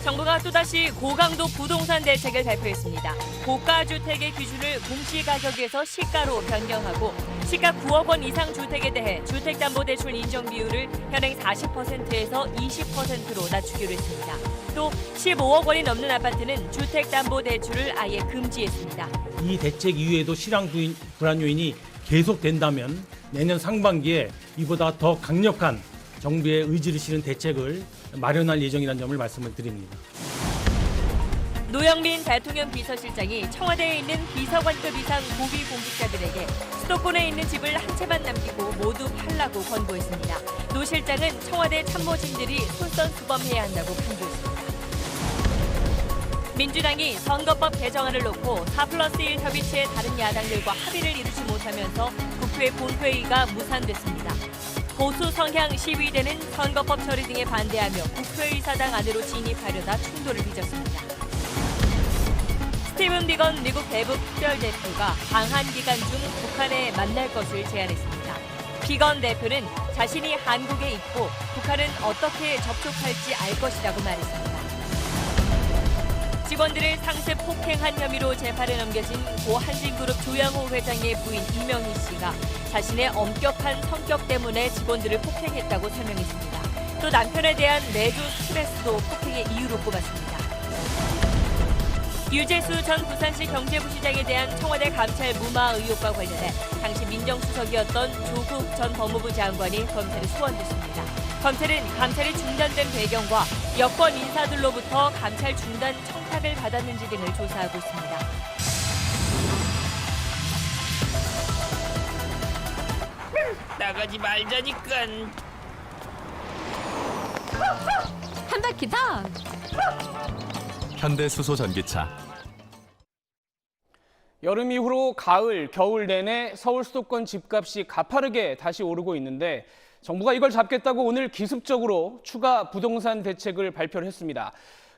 정부가 또다시 고강도 부동산 대책을 발표했습니다. 고가 주택의 기준을 공시가격에서 시가로 변경하고 시가 9억 원 이상 주택에 대해 주택담보대출 인정 비율을 현행 40%에서 20%로 낮추기로 했습니다. 또 15억 원이 넘는 아파트는 주택담보대출을 아예 금지했습니다. 이 대책 이후에도 시장 불안 요인이 계속된다면 내년 상반기에 이보다 더 강력한 정부의 의지를 실은 대책을 마련할 예정이라는 점을 말씀을 드립니다. 노영민 대통령 비서실장이 청와대에 있는 비서관급 이상 고위 공직자들에게 수도권에 있는 집을 한 채만 남기고 모두 팔라고 권고했습니다. 노 실장은 청와대 참모진들이 솔선수범해야 한다고 강조했습니다. 민주당이 선거법 개정안을 놓고 4+1 협의체의 다른 야당들과 합의를 이루지 못하면서 국회 본회의가 무산됐습니다. 보수 성향 시위대는 선거법 처리 등에 반대하며 국회의사당 안으로 진입하려다 충돌을 빚었습니다. 스티븐 비건 미국 대북 특별대표가 방한 기간 중 북한에 만날 것을 제안했습니다. 비건 대표는 자신이 한국에 있고 북한은 어떻게 접촉할지 알 것이라고 말했습니다. 직원들을 상습 폭행한 혐의로 재판에 넘겨진 고 한진그룹 조양호 회장의 부인 이명희 씨가 자신의 엄격한 성격 때문에 직원들을 폭행했다고 설명했습니다. 또 남편에 대한 내조 스트레스도 폭행의 이유로 꼽았습니다. 유재수 전 부산시 경제부시장에 대한 청와대 감찰 무마 의혹과 관련해 당시 민정수석이었던 조국 전 법무부 장관이 검찰에 소환됐습니다. 검찰은 감찰이 중단된 배경과 여권 인사들로부터 감찰 중단 청탁을 받았는지 등을 조사하고 있습니다. 나가지 말자니까. 한 바퀴 더. 현대수소 전기차. 여름 이후로 가을, 겨울 내내 서울 수도권 집값이 가파르게 다시 오르고 있는데 정부가 이걸 잡겠다고 오늘 기습적으로 추가 부동산 대책을 발표를 했습니다.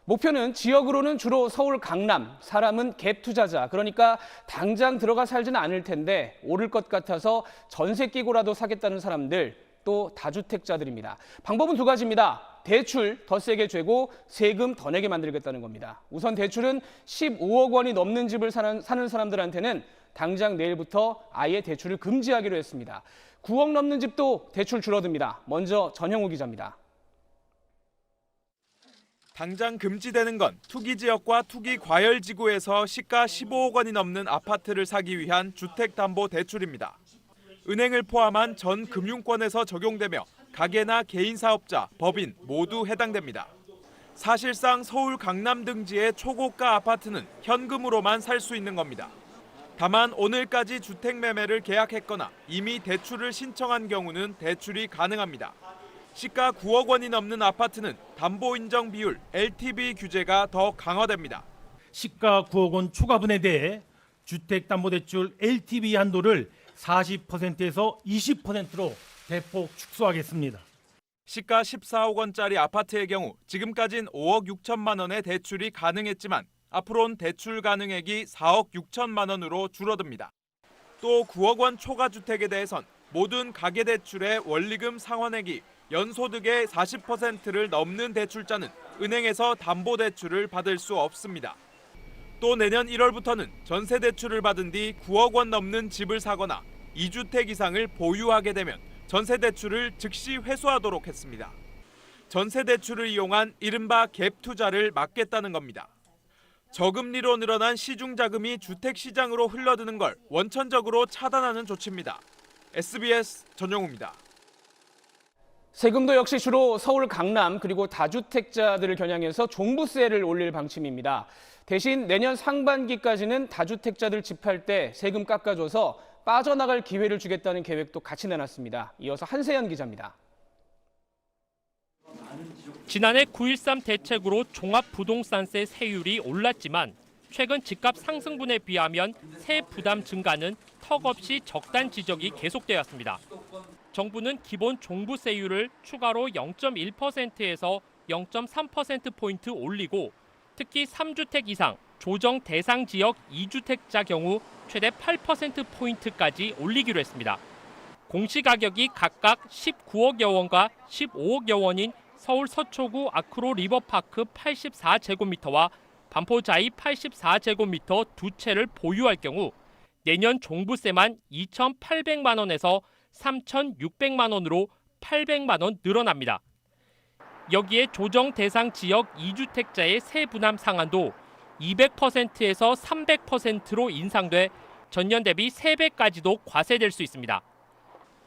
목표는 지역으로는 주로 서울, 강남, 사람은 갭 투자자, 그러니까 당장 들어가 살지는 않을 텐데 오를 것 같아서 전세 끼고라도 사겠다는 사람들, 또 다주택자들입니다. 방법은 두 가지입니다. 대출 더 세게 죄고 세금 더 내게 만들겠다는 겁니다. 우선 대출은 15억 원이 넘는 집을 사는 사람들한테는 당장 내일부터 아예 대출을 금지하기로 했습니다. 9억 넘는 집도 대출 줄어듭니다. 먼저 전형우 기자입니다. 당장 금지되는 건 투기 지역과 투기 과열 지구에서 시가 15억 원이 넘는 아파트를 사기 위한 주택담보대출입니다. 은행을 포함한 전 금융권에서 적용되며 가게나 개인 사업자, 법인 모두 해당됩니다. 사실상 서울, 강남 등지의 초고가 아파트는 현금으로만 살 수 있는 겁니다. 다만 오늘까지 주택 매매를 계약했거나 이미 대출을 신청한 경우는 대출이 가능합니다. 시가 9억 원이 넘는 아파트는 담보 인정 비율 LTV 규제가 더 강화됩니다. 시가 9억 원 초과분에 대해 주택담보대출 LTV 한도를 40%에서 20%로 대폭 축소하겠습니다. 시가 14억 원짜리 아파트의 경우 지금까진 5억 6천만 원의 대출이 가능했지만 앞으로는 대출 가능액이 4억 6천만 원으로 줄어듭니다. 또 9억 원 초과 주택에 대해선 모든 가계대출의 원리금 상환액이 연소득의 40%를 넘는 대출자는 은행에서 담보대출을 받을 수 없습니다. 또 내년 1월부터는 전세대출을 받은 뒤 9억 원 넘는 집을 사거나 2주택 이상을 보유하게 되면 전세대출을 즉시 회수하도록 했습니다. 전세대출을 이용한 이른바 갭 투자를 막겠다는 겁니다. 저금리로 늘어난 시중자금이 주택시장으로 흘러드는 걸 원천적으로 차단하는 조치입니다. SBS 전영우입니다. 세금도 역시 주로 서울, 강남 그리고 다주택자들을 겨냥해서 종부세를 올릴 방침입니다. 대신 내년 상반기까지는 다주택자들 집 할 때 세금 깎아줘서 빠져나갈 기회를 주겠다는 계획도 같이 내놨습니다. 이어서 한세연 기자입니다. 지난해 9.13 대책으로 종합부동산세 세율이 올랐지만 최근 집값 상승분에 비하면 세 부담 증가는 턱없이 적다는 지적이 계속되었습니다. 정부는 기본 종부세율을 추가로 0.1%에서 0.3%포인트 올리고 특히 3주택 이상 조정 대상 지역 2주택자 경우 최대 8%포인트까지 올리기로 했습니다. 공시가격이 각각 19억여 원과 15억여 원인 서울 서초구 아크로 리버파크 84제곱미터와 반포자이 84제곱미터 두 채를 보유할 경우 내년 종부세만 2,800만 원에서 3,600만 원으로 800만 원 늘어납니다. 여기에 조정 대상 지역 2주택자의 세부담 상한도 200%에서 300%로 인상돼 전년 대비 3배까지도 과세될 수 있습니다.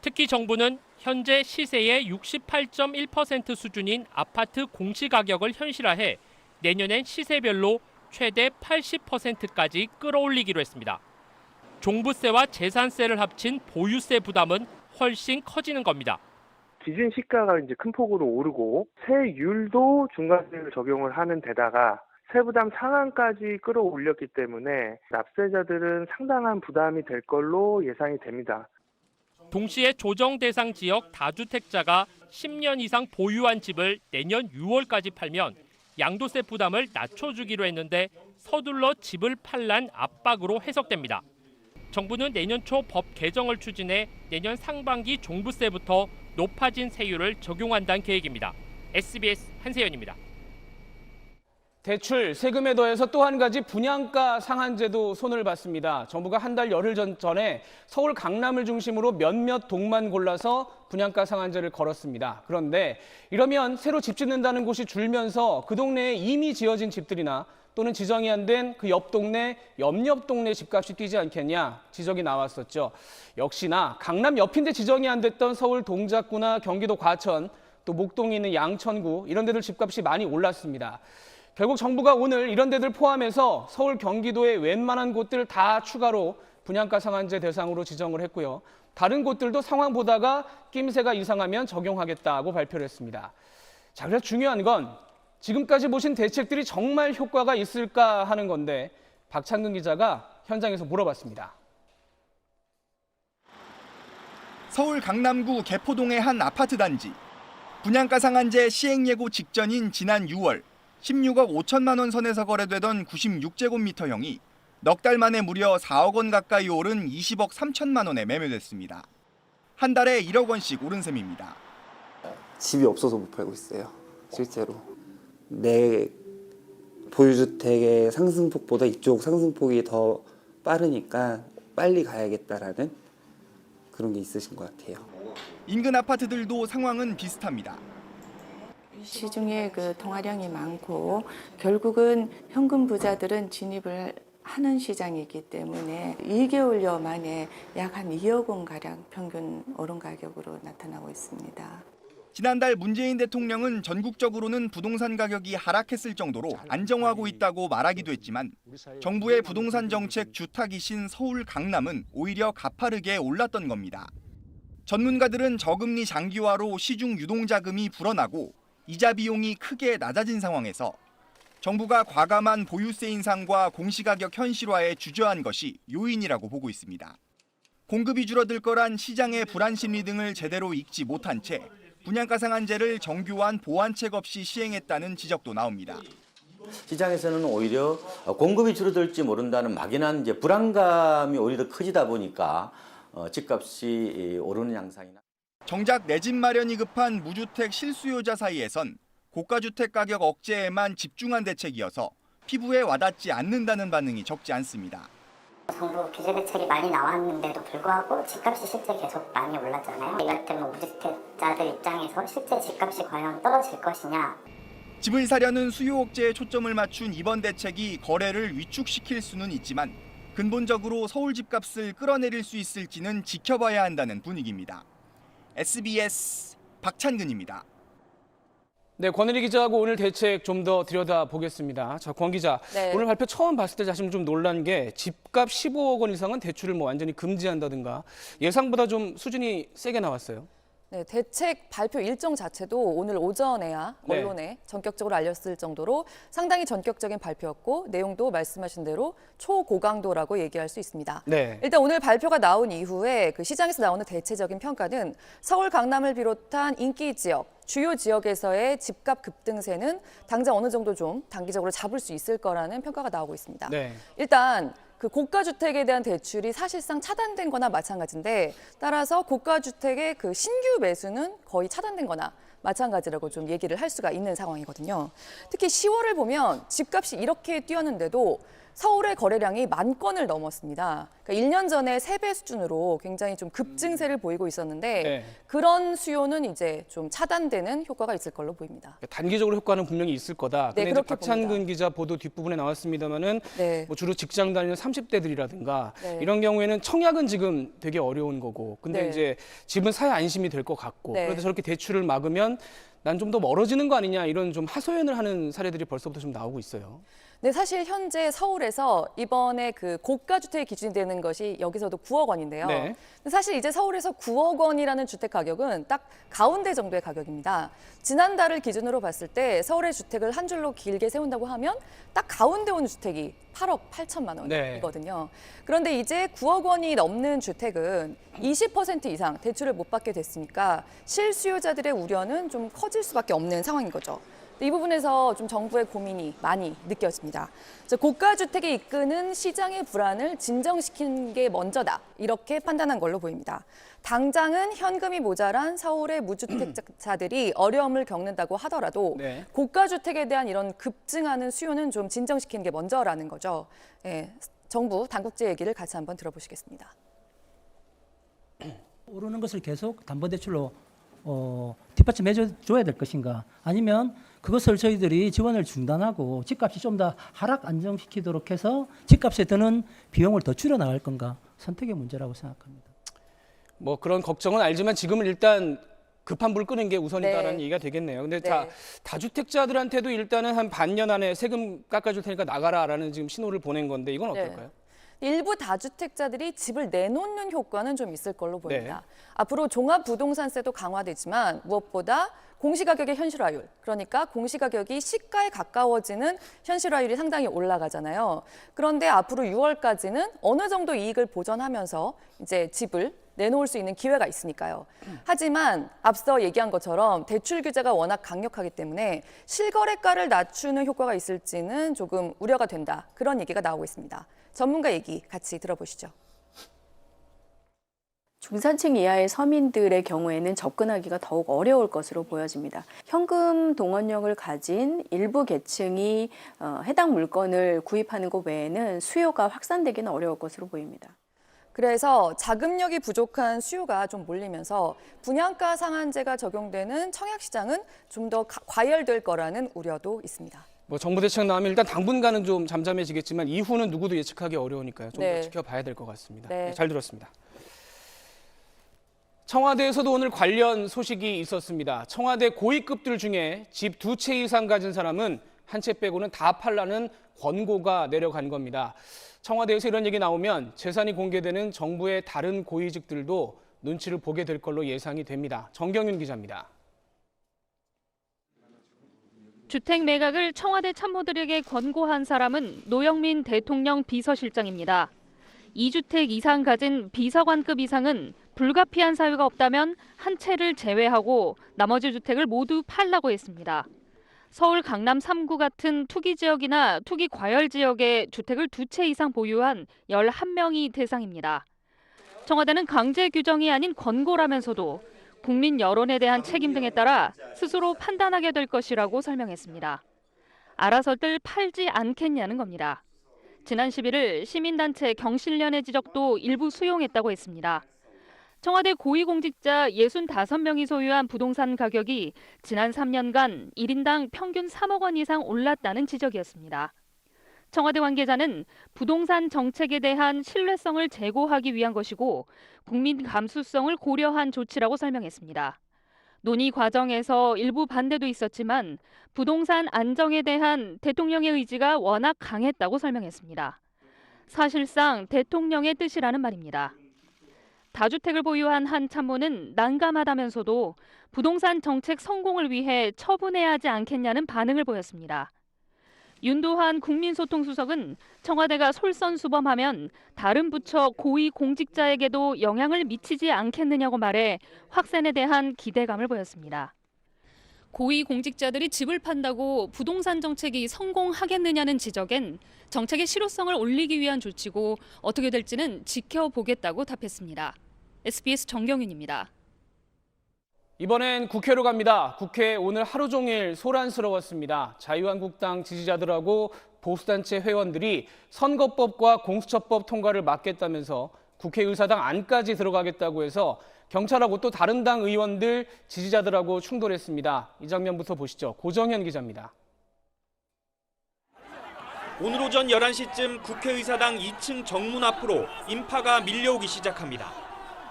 특히 정부는 현재 시세의 68.1% 수준인 아파트 공시가격을 현실화해 내년엔 시세별로 최대 80%까지 끌어올리기로 했습니다. 종부세와 재산세를 합친 보유세 부담은 훨씬 커지는 겁니다. 기준 시가가 이제 큰 폭으로 오르고 세율도 중과세율 적용을 하는 데다가 세부담 상한까지 끌어올렸기 때문에 납세자들은 상당한 부담이 될 걸로 예상이 됩니다. 동시에 조정 대상 지역 다주택자가 10년 이상 보유한 집을 내년 6월까지 팔면 양도세 부담을 낮춰주기로 했는데 서둘러 집을 팔란 압박으로 해석됩니다. 정부는 내년 초 법 개정을 추진해 내년 상반기 종부세부터 높아진 세율을 적용한다는 계획입니다. SBS 한세연입니다. 대출, 세금에 더해서 또 한 가지 분양가 상한제도 손을 봤습니다. 정부가 한 달 열흘 전에 서울 강남을 중심으로 몇몇 동만 골라서 분양가 상한제를 걸었습니다. 그런데 이러면 새로 집 짓는다는 곳이 줄면서 그 동네에 이미 지어진 집들이나 또는 지정이 안 된 그 옆 동네, 옆 동네 집값이 뛰지 않겠냐 지적이 나왔었죠. 역시나 강남 옆인데 지정이 안 됐던 서울 동작구나 경기도 과천, 또 목동에 있는 양천구 이런 데들 집값이 많이 올랐습니다. 결국 정부가 오늘 이런 데들 포함해서 서울 경기도의 웬만한 곳들 다 추가로 분양가 상한제 대상으로 지정을 했고요. 다른 곳들도 상황 보다가 낌새가 이상하면 적용하겠다고 발표를 했습니다. 자, 그래서 중요한 건 지금까지 보신 대책들이 정말 효과가 있을까 하는 건데 박창근 기자가 현장에서 물어봤습니다. 서울 강남구 개포동의 한 아파트 단지. 분양가 상한제 시행 예고 직전인 지난 6월 16억 5천만 원 선에서 거래되던 96제곱미터형이 넉 달 만에 무려 4억 원 가까이 오른 20억 3천만 원에 매매됐습니다. 한 달에 1억 원씩 오른 셈입니다. 집이 없어서 못 팔고 있어요. 실제로. 내 보유주택의 상승폭보다 이쪽 상승폭이 더 빠르니까 빨리 가야겠다라는 그런 게 있으신 것 같아요. 인근 아파트들도 상황은 비슷합니다. 시중에 그 통화량이 많고 결국은 현금 부자들은 진입을 하는 시장이기 때문에 2개월여 만에 약 한 2억 원 가량 평균 오른 가격으로 나타나고 있습니다. 지난달 문재인 대통령은 전국적으로는 부동산 가격이 하락했을 정도로 안정화하고 있다고 말하기도 했지만 정부의 부동산 정책 주탁이신 서울 강남은 오히려 가파르게 올랐던 겁니다. 전문가들은 저금리 장기화로 시중 유동자금이 불어나고 이자 비용이 크게 낮아진 상황에서 정부가 과감한 보유세 인상과 공시가격 현실화에 주저한 것이 요인이라고 보고 있습니다. 공급이 줄어들 거란 시장의 불안 심리 등을 제대로 읽지 못한 채 분양가 상한제를 정교한 보완책 없이 시행했다는 지적도 나옵니다. 시장에서는 오히려 공급이 줄어들지 모른다는 막연한 이제 불안감이 오히려 커지다 보니까 집값이 오르는 양상이나. 정작 내 집 마련이 급한 무주택 실수요자 사이에선 고가주택 가격 억제에만 집중한 대책이어서 피부에 와닿지 않는다는 반응이 적지 않습니다. 정부 규제 대책이 많이 나왔는데도 불구하고 집값이 실제 계속 많이 올랐잖아요. 이 같은 무주택자들 입장에서 실제 집값이 과연 떨어질 것이냐. 집을 사려는 수요 억제에 초점을 맞춘 이번 대책이 거래를 위축시킬 수는 있지만 근본적으로 서울 집값을 끌어내릴 수 있을지는 지켜봐야 한다는 분위기입니다. SBS 박찬근입니다. 네, 권은희 기자하고 오늘 대책 좀 더 들여다보겠습니다. 자, 권 기자, 네. 오늘 발표 처음 봤을 때 사실 좀 놀란 게 집값 15억 원 이상은 대출을 뭐 완전히 금지한다든가 예상보다 좀 수준이 세게 나왔어요. 네, 대책 발표 일정 자체도 오늘 오전에야 언론에 전격적으로 알렸을 정도로 상당히 전격적인 발표였고 내용도 말씀하신 대로 초고강도라고 얘기할 수 있습니다. 네. 일단 오늘 발표가 나온 이후에 그 시장에서 나오는 대체적인 평가는 서울 강남을 비롯한 인기 지역, 주요 지역에서의 집값 급등세는 당장 어느 정도 좀 단기적으로 잡을 수 있을 거라는 평가가 나오고 있습니다. 네. 일단 그 고가주택에 대한 대출이 사실상 차단된 거나 마찬가지인데 따라서 고가주택의 그 신규 매수는 거의 차단된 거나 마찬가지라고 좀 얘기를 할 수가 있는 상황이거든요. 특히 10월을 보면 집값이 이렇게 뛰었는데도 서울의 거래량이 10,000건을 넘었습니다. 그러니까 1년 전에 3배 수준으로 굉장히 좀 급증세를 보이고 있었는데 네. 그런 수요는 이제 좀 차단되는 효과가 있을 걸로 보입니다. 단기적으로 효과는 분명히 있을 거다. 네, 근데 이제 그렇게 박찬근 봅니다. 기자 보도 뒷부분에 나왔습니다만은 네. 뭐 주로 직장 다니는 30대들이라든가 네. 이런 경우에는 청약은 지금 되게 어려운 거고, 근데 네. 이제 집은 사야 안심이 될 것 같고, 네. 그런데 저렇게 대출을 막으면 난 좀 더 멀어지는 거 아니냐, 이런 좀 하소연을 하는 사례들이 벌써부터 좀 나오고 있어요. 네, 사실 현재 서울에서 이번에 그 고가 주택이 기준이 되는 것이 여기서도 9억 원인데요. 네. 근데 사실 이제 서울에서 9억 원이라는 주택 가격은 딱 가운데 정도의 가격입니다. 지난달을 기준으로 봤을 때 서울의 주택을 한 줄로 길게 세운다고 하면 딱 가운데 오는 주택이 8억 8천만 원이거든요. 그런데 이제 9억 원이 넘는 주택은 20% 이상 대출을 못 받게 됐으니까 실수요자들의 우려는 좀 커질 수밖에 없는 상황인 거죠. 이 부분에서 좀 정부의 고민이 많이 느껴집니다. 고가 주택이 이끄는 시장의 불안을 진정시키는 게 먼저다, 이렇게 판단한 걸로 보입니다. 당장은 현금이 모자란 서울의 무주택자들이 어려움을 겪는다고 하더라도 네. 고가 주택에 대한 이런 급증하는 수요는 좀 진정시키는 게 먼저라는 거죠. 예, 정부 당국제 얘기를 같이 한번 들어보시겠습니다. 오르는 것을 계속 담보대출로 뒷받침해줘야 될 것인가, 아니면 그것을 저희들이 지원을 중단하고 집값이 좀 더 하락 안정시키도록 해서 집값에 드는 비용을 더 줄여나갈 건가, 선택의 문제라고 생각합니다. 뭐 그런 걱정은 알지만 지금은 일단 급한 불 끄는 게 우선이다라는 얘기가 되겠네요. 근데 네. 다주택자들한테도 일단은 한 반년 안에 세금 깎아줄 테니까 나가라라는 지금 신호를 보낸 건데 이건 어떨까요? 일부 다주택자들이 집을 내놓는 효과는 좀 있을 걸로 보입니다. 앞으로 종합부동산세도 강화되지만 무엇보다 공시가격의 현실화율, 그러니까 공시가격이 시가에 가까워지는 현실화율이 상당히 올라가잖아요. 그런데 앞으로 6월까지는 어느 정도 이익을 보전하면서 이제 집을 내놓을 수 있는 기회가 있으니까요. 하지만 앞서 얘기한 것처럼 대출 규제가 워낙 강력하기 때문에 실거래가를 낮추는 효과가 있을지는 조금 우려가 된다, 그런 얘기가 나오고 있습니다. 전문가 얘기 같이 들어보시죠. 중산층 이하의 서민들의 경우에는 접근하기가 더욱 어려울 것으로 보여집니다. 현금 동원력을 가진 일부 계층이 해당 물건을 구입하는 것 외에는 수요가 확산되기는 어려울 것으로 보입니다. 그래서 자금력이 부족한 수요가 좀 몰리면서 분양가 상한제가 적용되는 청약시장은 좀 더 과열될 거라는 우려도 있습니다. 뭐 정부 대책 나오면 일단 당분간은 좀 잠잠해지겠지만 이후는 누구도 예측하기 어려우니까요. 좀 더 지켜봐야 될 것 같습니다. 네, 잘 들었습니다. 청와대에서도 오늘 관련 소식이 있었습니다. 청와대 고위급들 중에 집 2채 이상 가진 사람은 한 채 빼고는 다 팔라는 권고가 내려간 겁니다. 청와대에서 이런 얘기 나오면 재산이 공개되는 정부의 다른 고위직들도 눈치를 보게 될 걸로 예상이 됩니다. 정경윤 기자입니다. 주택 매각을 청와대 참모들에게 권고한 사람은 노영민 대통령 비서실장입니다. 2주택 이상 가진 비서관급 이상은 불가피한 사유가 없다면 한 채를 제외하고 나머지 주택을 모두 팔라고 했습니다. 서울 강남 3구 같은 투기 지역이나 투기 과열 지역에 주택을 2채 이상 보유한 11명이 대상입니다. 청와대는 강제 규정이 아닌 권고라면서도 국민 여론에 대한 책임 등에 따라 스스로 판단하게 될 것이라고 설명했습니다. 알아서들 팔지 않겠냐는 겁니다. 지난 11일 시민단체 경실련의 지적도 일부 수용했다고 했습니다. 청와대 고위공직자 65명이 소유한 부동산 가격이 지난 3년간 1인당 평균 3억 원 이상 올랐다는 지적이었습니다. 청와대 관계자는 부동산 정책에 대한 신뢰성을 제고하기 위한 것이고 국민 감수성을 고려한 조치라고 설명했습니다. 논의 과정에서 일부 반대도 있었지만 부동산 안정에 대한 대통령의 의지가 워낙 강했다고 설명했습니다. 사실상 대통령의 뜻이라는 말입니다. 다주택을 보유한 한 참모는 난감하다면서도 부동산 정책 성공을 위해 처분해야 하지 않겠냐는 반응을 보였습니다. 윤도한 국민소통수석은 청와대가 솔선수범하면 다른 부처 고위 공직자에게도 영향을 미치지 않겠느냐고 말해 확산에 대한 기대감을 보였습니다. 고위 공직자들이 집을 판다고 부동산 정책이 성공하겠느냐는 지적엔 정책의 실효성을 올리기 위한 조치고 어떻게 될지는 지켜보겠다고 답했습니다. SBS 정경윤입니다. 이번엔 국회로 갑니다. 국회 오늘 하루 종일 소란스러웠습니다. 자유한국당 지지자들하고 보수단체 회원들이 선거법과 공수처법 통과를 막겠다면서 국회의사당 안까지 들어가겠다고 해서 경찰하고 또 다른 당 의원들 지지자들하고 충돌했습니다. 이 장면부터 보시죠. 고정현 기자입니다. 오늘 오전 11시쯤 국회의사당 2층 정문 앞으로 인파가 밀려오기 시작합니다.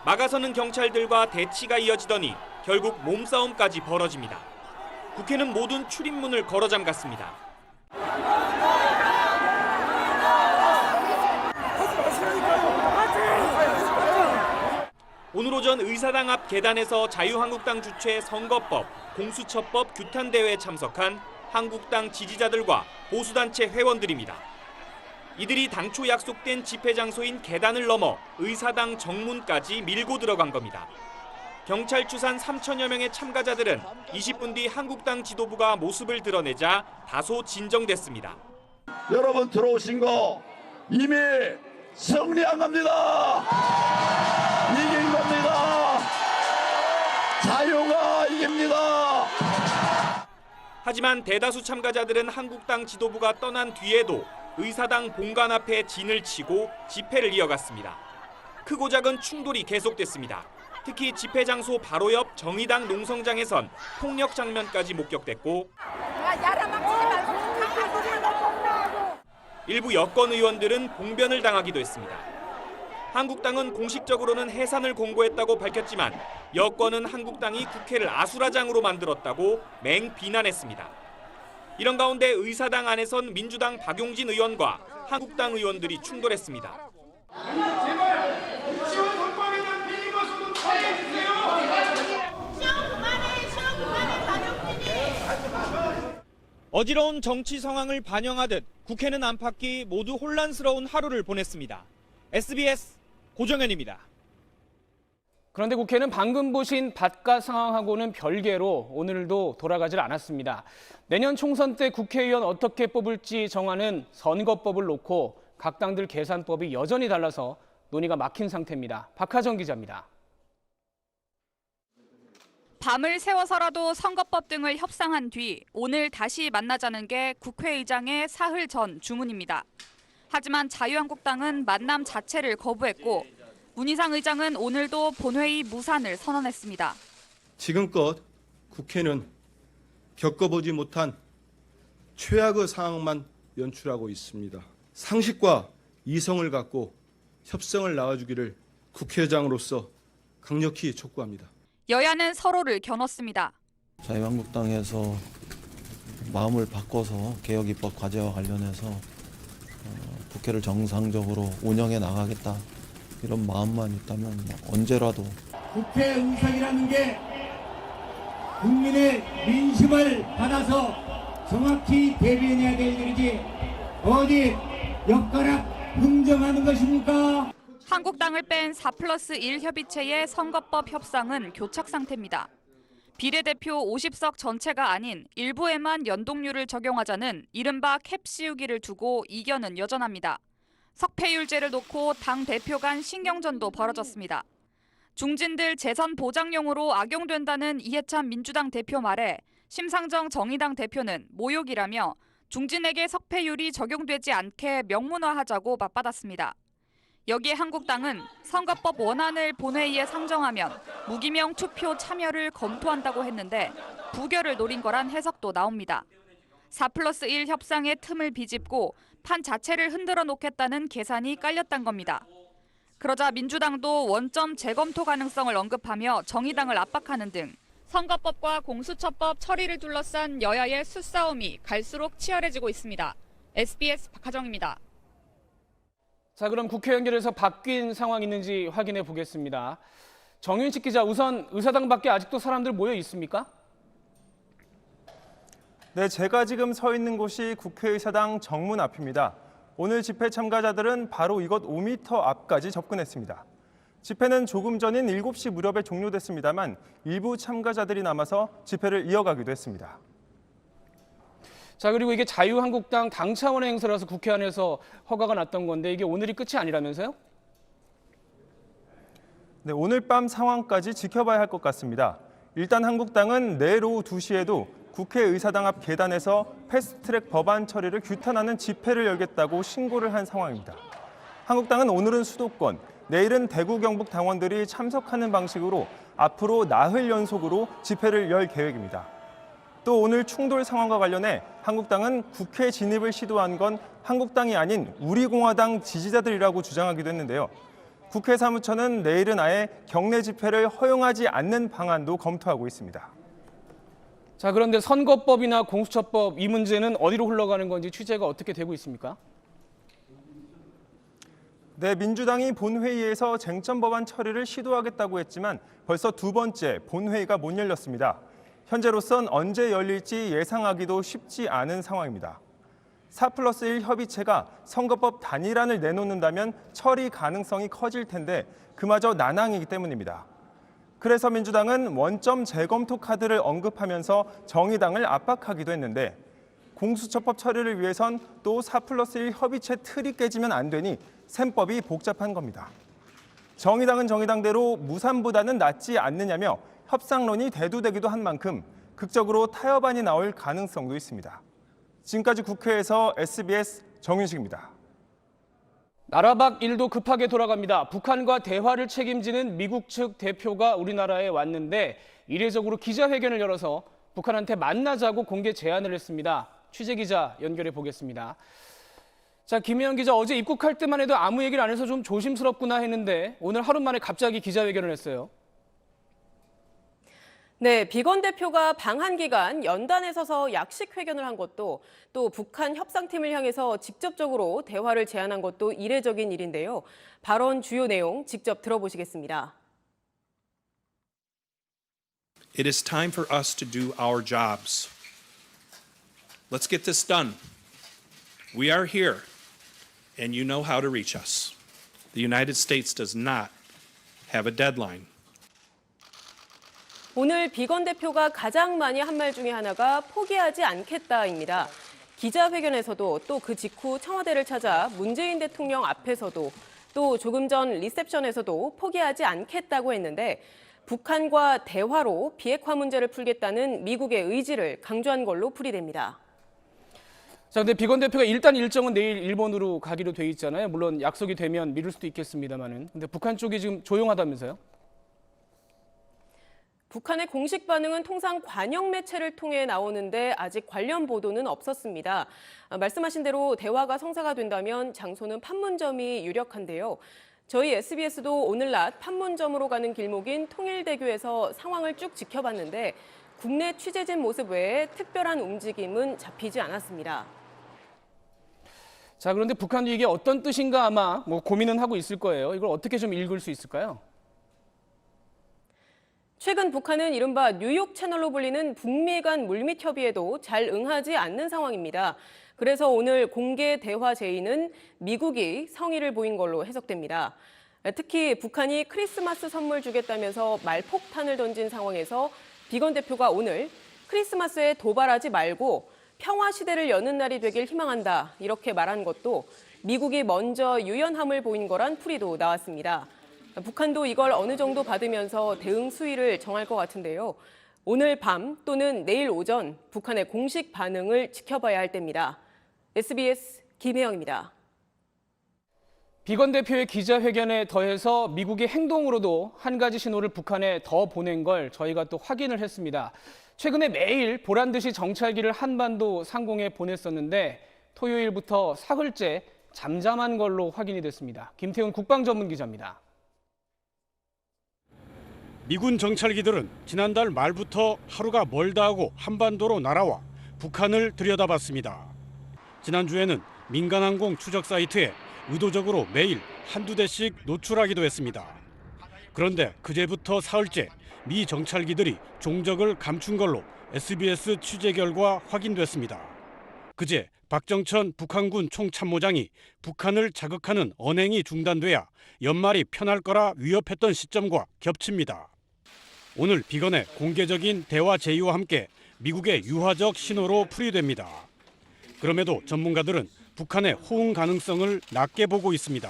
막아서는 경찰들과 대치가 이어지더니 결국 몸싸움까지 벌어집니다. 국회는 모든 출입문을 걸어 잠갔습니다. 오늘 오전 의사당 앞 계단에서 자유한국당 주최 선거법, 공수처법 규탄대회에 참석한 한국당 지지자들과 보수단체 회원들입니다. 이들이 당초 약속된 집회 장소인 계단을 넘어 의사당 정문까지 밀고 들어간 겁니다. 경찰 추산 3천여 명의 참가자들은 20분 뒤 한국당 지도부가 모습을 드러내자 다소 진정됐습니다. 여러분 들어오신 거 이미 승리한 겁니다. 이긴 겁니다. 자유가 이깁니다. 하지만 대다수 참가자들은 한국당 지도부가 떠난 뒤에도 의사당 본관 앞에 진을 치고 집회를 이어갔습니다. 크고 작은 충돌이 계속됐습니다. 특히 집회 장소 바로 옆 정의당 농성장에선 폭력 장면까지 목격됐고 일부 여권 의원들은 봉변을 당하기도 했습니다. 한국당은 공식적으로는 해산을 공고했다고 밝혔지만 여권은 한국당이 국회를 아수라장으로 만들었다고 맹비난했습니다. 이런 가운데 의사당 안에선 민주당 박용진 의원과 한국당 의원들이 충돌했습니다. 어지러운 정치 상황을 반영하듯 국회는 안팎이 모두 혼란스러운 하루를 보냈습니다. SBS 고정현입니다. 그런데 국회는 방금 보신 바깥 상황하고는 별개로 오늘도 돌아가질 않았습니다. 내년 총선 때 국회의원 어떻게 뽑을지 정하는 선거법을 놓고 각 당들 계산법이 여전히 달라서 논의가 막힌 상태입니다. 박하정 기자입니다. 밤을 새워서라도 선거법 등을 협상한 뒤 오늘 다시 만나자는 게 국회의장의 사흘 전 주문입니다. 하지만 자유한국당은 만남 자체를 거부했고 문희상 의장은 오늘도 본회의 무산을 선언했습니다. 지금껏 국회는 겪어보지 못한 최악의 상황만 연출하고 있습니다. 상식과 이성을 갖고 협상을 나와주기를 국회의장으로서 강력히 촉구합니다. 여야는 서로를 겨눴습니다. 자유한국당에서 마음을 바꿔서 개혁 입법 과제와 관련해서 국회를 정상적으로 운영해 나가겠다 이런 마음만 있다면 언제라도 국회의석이라는 게 국민의 민심을 받아서 정확히 대변해야 될 일이지 어디 엿가락 흥정하는 것입니까? 한국당을 뺀 4+1 협의체의 선거법 협상은 교착 상태입니다. 비례대표 50석 전체가 아닌 일부에만 연동률을 적용하자는 이른바 캡 씌우기를 두고 이견은 여전합니다. 석패율제를 놓고 당 대표 간 신경전도 벌어졌습니다. 중진들 재선 보장용으로 악용된다는 이해찬 민주당 대표 말에 심상정 정의당 대표는 모욕이라며 중진에게 석패율이 적용되지 않게 명문화하자고 맞받았습니다. 여기에 한국당은 선거법 원안을 본회의에 상정하면 무기명 투표 참여를 검토한다고 했는데 부결을 노린 거란 해석도 나옵니다. 4+1 협상의 틈을 비집고 판 자체를 흔들어 놓겠다는 계산이 깔렸단 겁니다. 그러자 민주당도 원점 재검토 가능성을 언급하며 정의당을 압박하는 등 선거법과 공수처법 처리를 둘러싼 여야의 수싸움이 갈수록 치열해지고 있습니다. SBS 박하정입니다. 자, 그럼 국회 연결해서 바뀐 상황 있는지 확인해 보겠습니다. 정윤식 기자, 우선 의사당 밖에 아직도 사람들 모여 있습니까? 네, 제가 지금 서 있는 곳이 국회의사당 정문 앞입니다. 오늘 집회 참가자들은 바로 이곳 5m 앞까지 접근했습니다. 집회는 조금 전인 7시 무렵에 종료됐습니다만 일부 참가자들이 남아서 집회를 이어가기도 했습니다. 자, 그리고 이게 자유한국당 당 차원의 행사라서 국회 안에서 허가가 났던 건데 이게 오늘이 끝이 아니라면서요? 네, 오늘 밤 상황까지 지켜봐야 할 것 같습니다. 일단 한국당은 내일 오후 2시에도 국회의사당 앞 계단에서 패스트트랙 법안 처리를 규탄하는 집회를 열겠다고 신고를 한 상황입니다. 한국당은 오늘은 수도권, 내일은 대구 경북 당원들이 참석하는 방식으로 앞으로 나흘 연속으로 집회를 열 계획입니다. 또 오늘 충돌 상황과 관련해 한국당은 국회 진입을 시도한 건 한국당이 아닌 우리공화당 지지자들이라고 주장하기도 했는데요. 국회 사무처는 내일은 아예 경내 집회를 허용하지 않는 방안도 검토하고 있습니다. 자, 그런데 선거법이나 공수처법 이 문제는 어디로 흘러가는 건지 취재가 어떻게 되고 있습니까? 네, 민주당이 본회의에서 쟁점 법안 처리를 시도하겠다고 했지만 벌써 두 번째 본회의가 못 열렸습니다. 현재로선 언제 열릴지 예상하기도 쉽지 않은 상황입니다. 4+1 협의체가 선거법 단일안을 내놓는다면 처리 가능성이 커질 텐데 그마저 난항이기 때문입니다. 그래서 민주당은 원점 재검토 카드를 언급하면서 정의당을 압박하기도 했는데 공수처법 처리를 위해선 또 4+1 협의체 틀이 깨지면 안 되니 셈법이 복잡한 겁니다. 정의당은 정의당대로 무산보다는 낫지 않느냐며 협상론이 대두되기도 한 만큼 극적으로 타협안이 나올 가능성도 있습니다. 지금까지 국회에서 SBS 정윤식입니다. 나라 밖 일도 급하게 돌아갑니다. 북한과 대화를 책임지는 미국 측 대표가 우리나라에 왔는데 이례적으로 기자회견을 열어서 북한한테 만나자고 공개 제안을 했습니다. 취재기자 연결해 보겠습니다. 자, 김혜영 기자, 어제 입국할 때만 해도 아무 얘기를 안 해서 좀 조심스럽구나 했는데 오늘 하루 만에 갑자기 기자회견을 했어요. 네, 비건 대표가 방한 기간 연단에 서서 약식 회견을 한 것도 또 북한 협상팀을 향해서 직접적으로 대화를 제안한 것도 이례적인 일인데요. 발언 주요 내용 직접 들어보시겠습니다. It is time for us to do our jobs. Let's get this done. We are here, and you know how to reach us. The United States does not have a deadline. 오늘 비건 대표가 가장 많이 한 말 중에 하나가 포기하지 않겠다입니다. 기자회견에서도 또 그 직후 청와대를 찾아 문재인 대통령 앞에서도 또 조금 전 리셉션에서도 포기하지 않겠다고 했는데 북한과 대화로 비핵화 문제를 풀겠다는 미국의 의지를 강조한 걸로 풀이됩니다. 자, 근데 비건 대표가 일단 일정은 내일 일본으로 가기로 돼 있잖아요. 물론 약속이 되면 미룰 수도 있겠습니다만은. 근데 북한 쪽이 지금 조용하다면서요? 북한의 공식 반응은 통상 관영 매체를 통해 나오는데 아직 관련 보도는 없었습니다. 말씀하신 대로 대화가 성사가 된다면 장소는 판문점이 유력한데요. 저희 SBS도 오늘 낮 판문점으로 가는 길목인 통일대교에서 상황을 쭉 지켜봤는데 국내 취재진 모습 외에 특별한 움직임은 잡히지 않았습니다. 자, 그런데 북한도 이게 어떤 뜻인가 아마 고민은 하고 있을 거예요. 이걸 어떻게 좀 읽을 수 있을까요? 최근 북한은 이른바 뉴욕 채널로 불리는 북미 간 물밑 협의에도 잘 응하지 않는 상황입니다. 그래서 오늘 공개 대화 제의는 미국이 성의를 보인 걸로 해석됩니다. 특히 북한이 크리스마스 선물 주겠다면서 말폭탄을 던진 상황에서 비건 대표가 오늘 크리스마스에 도발하지 말고 평화 시대를 여는 날이 되길 희망한다 이렇게 말한 것도 미국이 먼저 유연함을 보인 거란 풀이도 나왔습니다. 북한도 이걸 어느 정도 받으면서 대응 수위를 정할 것 같은데요. 오늘 밤 또는 내일 오전 북한의 공식 반응을 지켜봐야 할 때입니다. SBS 김혜영입니다. 비건 대표의 기자회견에 더해서 미국의 행동으로도 한 가지 신호를 북한에 더 보낸 걸 저희가 또 확인을 했습니다. 최근에 매일 보란듯이 정찰기를 한반도 상공에 보냈었는데 토요일부터 사흘째 잠잠한 걸로 확인이 됐습니다. 김태훈 국방전문기자입니다. 미군 정찰기들은 지난달 말부터 하루가 멀다 하고 한반도로 날아와 북한을 들여다봤습니다. 지난주에는 민간항공 추적 사이트에 의도적으로 매일 한두 대씩 노출하기도 했습니다. 그런데 그제부터 사흘째 미 정찰기들이 종적을 감춘 걸로 SBS 취재 결과 확인됐습니다. 그제 박정천 북한군 총참모장이 북한을 자극하는 언행이 중단돼야 연말이 편할 거라 위협했던 시점과 겹칩니다. 오늘 비건의 공개적인 대화 제의와 함께 미국의 유화적 신호로 풀이됩니다. 그럼에도 전문가들은 북한의 호응 가능성을 낮게 보고 있습니다.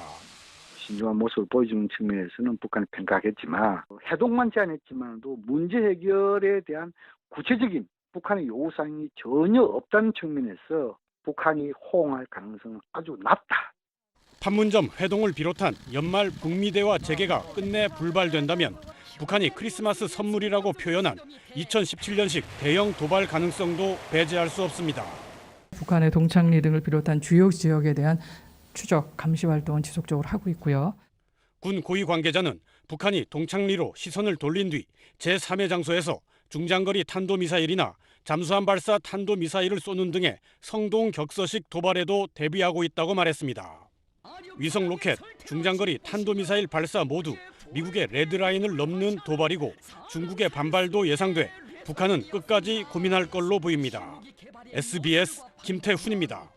진중한 모습을 보여주는 측면에서는 북한이 평가하겠지만 해독만 제안했지만도 문제 해결에 대한 구체적인 북한의 요구사항이 전혀 없다는 측면에서 북한이 호응할 가능성은 아주 낮다. 판문점 회동을 비롯한 연말 북미 대화 재개가 끝내 불발된다면 북한이 크리스마스 선물이라고 표현한 2017년식 대형 도발 가능성도 배제할 수 없습니다. 북한의 동창리 등을 비롯한 주요 지역에 대한 추적, 감시 활동은 지속적으로 하고 있고요. 군 고위 관계자는 북한이 동창리로 시선을 돌린 뒤 제3의 장소에서 중장거리 탄도미사일이나 잠수함 발사 탄도미사일을 쏘는 등의 성동 격서식 도발에도 대비하고 있다고 말했습니다. 위성 로켓, 중장거리 탄도미사일 발사 모두 미국의 레드라인을 넘는 도발이고 중국의 반발도 예상돼 북한은 끝까지 고민할 걸로 보입니다. SBS 김태훈입니다.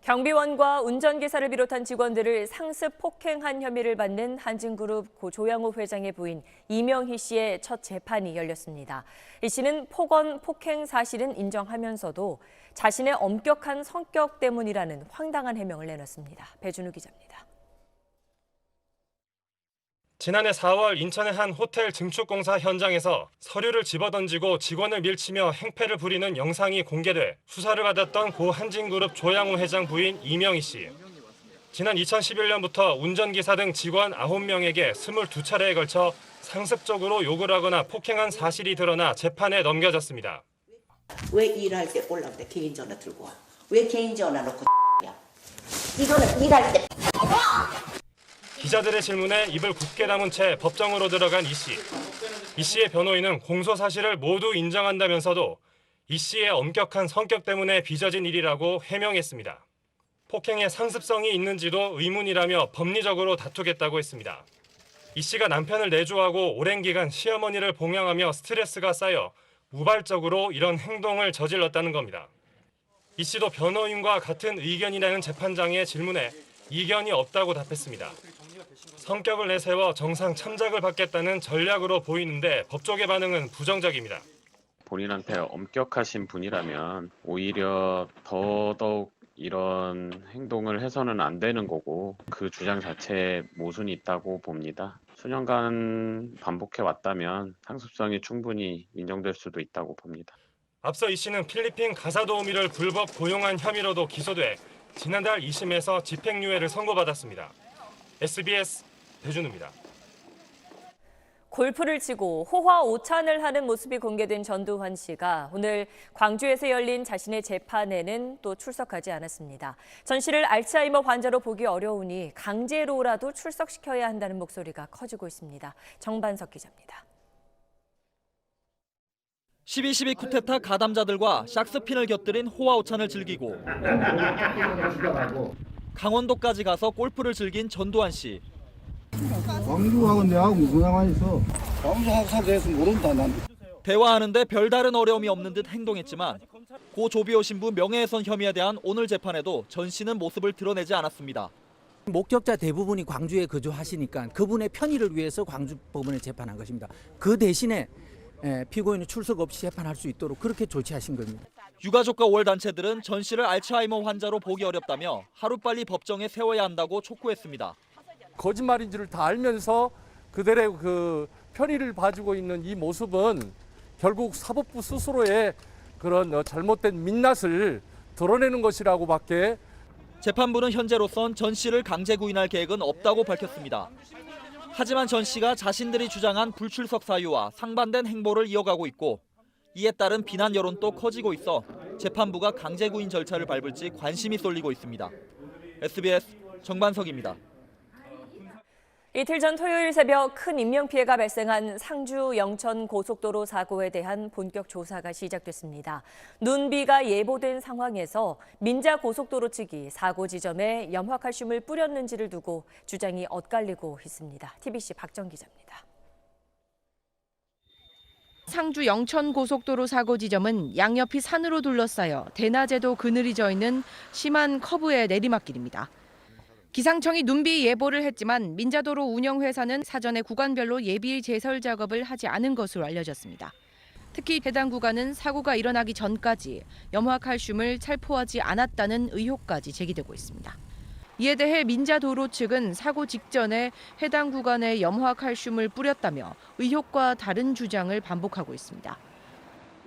경비원과 운전기사를 비롯한 직원들을 상습 폭행한 혐의를 받는 한진그룹 고 조양호 회장의 부인 이명희 씨의 첫 재판이 열렸습니다. 이 씨는 폭행 사실은 인정하면서도 자신의 엄격한 성격 때문이라는 황당한 해명을 내놨습니다. 배준우 기자입니다. 지난해 4월 인천의 한 호텔 증축공사 현장에서 서류를 집어던지고 직원을 밀치며 행패를 부리는 영상이 공개돼 수사를 받았던 고 한진그룹 조양호 회장 부인 이명희 씨. 지난 2011년부터 운전기사 등 직원 9명에게 22차례에 걸쳐 상습적으로 욕을 하거나 폭행한 사실이 드러나 재판에 넘겨졌습니다. 왜 일할 때 올라올 때 개인 전화 들고 와? 왜 개인 전화 놓고 야? 이거는 일할 때 기자들의 질문에 입을 굳게 다문 채 법정으로 들어간 이 씨. 이 씨의 변호인은 공소 사실을 모두 인정한다면서도 이 씨의 엄격한 성격 때문에 빚어진 일이라고 해명했습니다. 폭행의 상습성이 있는지도 의문이라며 법리적으로 다투겠다고 했습니다. 이 씨가 남편을 내조하고 오랜 기간 시어머니를 봉양하며 스트레스가 쌓여 우발적으로 이런 행동을 저질렀다는 겁니다. 이 씨도 변호인과 같은 의견이라는 재판장의 질문에 이견이 없다고 답했습니다. 성격을 내세워 정상 참작을 받겠다는 전략으로 보이는데 법조계 반응은 부정적입니다. 본인한테 엄격하신 분이라면 오히려 더더욱 이런 행동을 해서는 안 되는 거고 그 주장 자체에 모순이 있다고 봅니다. 수년간 반복해 왔다면 상습성이 충분히 인정될 수도 있다고 봅니다. 앞서 이 씨는 필리핀 가사도우미를 불법 고용한 혐의로도 기소돼 지난달 2심에서 집행유예를 선고받았습니다. SBS 배준우입니다. 골프를 치고 호화 오찬을 하는 모습이 공개된 전두환 씨가 오늘 광주에서 열린 자신의 재판에는 또 출석하지 않았습니다. 전 씨를 알츠하이머 환자로 보기 어려우니 강제로라도 출석시켜야 한다는 목소리가 커지고 있습니다. 정반석 기자입니다. 12.12 쿠데타 가담자들과 샥스핀을 곁들인 호화 오찬을 즐기고 강원도까지 가서 골프를 즐긴 전두환 씨. 광주하고 내하고 무슨 상관이 있어? 광주하고 살아서 모른다 난. 대화하는데 별다른 어려움이 없는 듯 행동했지만 고 조비오 신부 명예훼손 혐의에 대한 오늘 재판에도 전 씨는 모습을 드러내지 않았습니다. 목격자 대부분이 광주에 거주하시니까 그분의 편의를 위해서 광주 법원에 재판한 것입니다. 그 대신에 피고인은 출석 없이 재판할 수 있도록 그렇게 조치하신 겁니다. 유가족과 월단체들은 전 씨를 알츠하이머 환자로 보기 어렵다며 하루빨리 법정에 세워야 한다고 촉구했습니다. 거짓말인지를 다 알면서 그들의 그 편의를 봐주고 있는 이 모습은 결국 사법부 스스로의 그런 잘못된 민낯을 드러내는 것이라고밖에. 재판부는 현재로선 전 씨를 강제 구인할 계획은 없다고 밝혔습니다. 하지만 전 씨가 자신들이 주장한 불출석 사유와 상반된 행보를 이어가고 있고 이에 따른 비난 여론도 커지고 있어 재판부가 강제 구인 절차를 밟을지 관심이 쏠리고 있습니다. SBS 정반석입니다. 이틀 전 토요일 새벽 큰 인명피해가 발생한 상주 영천 고속도로 사고에 대한 본격 조사가 시작됐습니다. 눈비가 예보된 상황에서 민자 고속도로 측이 사고 지점에 염화칼슘을 뿌렸는지를 두고 주장이 엇갈리고 있습니다. TBC 박정 기자입니다. 상주 영천 고속도로 사고 지점은 양옆이 산으로 둘러싸여 대낮에도 그늘이 져 있는 심한 커브의 내리막길입니다. 기상청이 눈비 예보를 했지만 민자도로 운영회사는 사전에 구간별로 예비 제설 작업을 하지 않은 것으로 알려졌습니다. 특히 해당 구간은 사고가 일어나기 전까지 염화칼슘을 살포하지 않았다는 의혹까지 제기되고 있습니다. 이에 대해 민자도로 측은 사고 직전에 해당 구간에 염화칼슘을 뿌렸다며 의혹과 다른 주장을 반복하고 있습니다.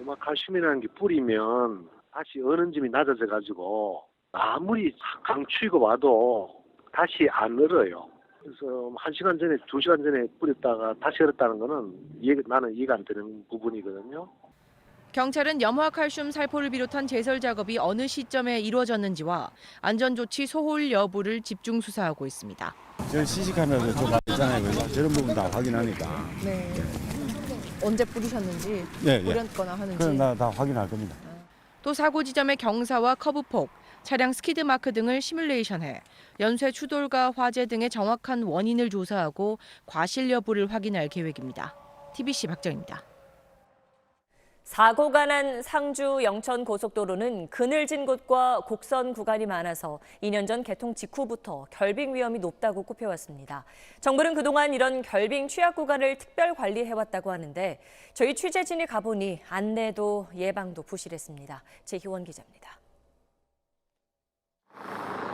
염화칼슘이라는 게 뿌리면 다시 어는짐이 낮아져 가지고 아무리 강추위가 와도 다시 안 얼어요. 그래서 1시간 전에, 2시간 전에 뿌렸다가 다시 얼었다는 거는 나는 이해가 안 되는 부분이거든요. 경찰은 염화칼슘 살포를 비롯한 제설 작업이 어느 시점에 이루어졌는지와 안전조치 소홀 여부를 집중 수사하고 있습니다. 저 시식하면서 좀 알잖아요. 저런 부분 다 확인하니까. 네. 언제 뿌리셨는지, 뿌렸거나 하는지. 그럼 다 확인할 겁니다. 또 사고 지점의 경사와 커브폭, 차량 스키드 마크 등을 시뮬레이션해 연쇄 추돌과 화재 등의 정확한 원인을 조사하고 과실 여부를 확인할 계획입니다. TBC 박정입니다. 사고가 난 상주 영천 고속도로는 그늘진 곳과 곡선 구간이 많아서 2년 전 개통 직후부터 결빙 위험이 높다고 꼽혀왔습니다. 정부는 그동안 이런 결빙 취약 구간을 특별 관리해왔다고 하는데 저희 취재진이 가보니 안내도 예방도 부실했습니다. 제희원 기자입니다.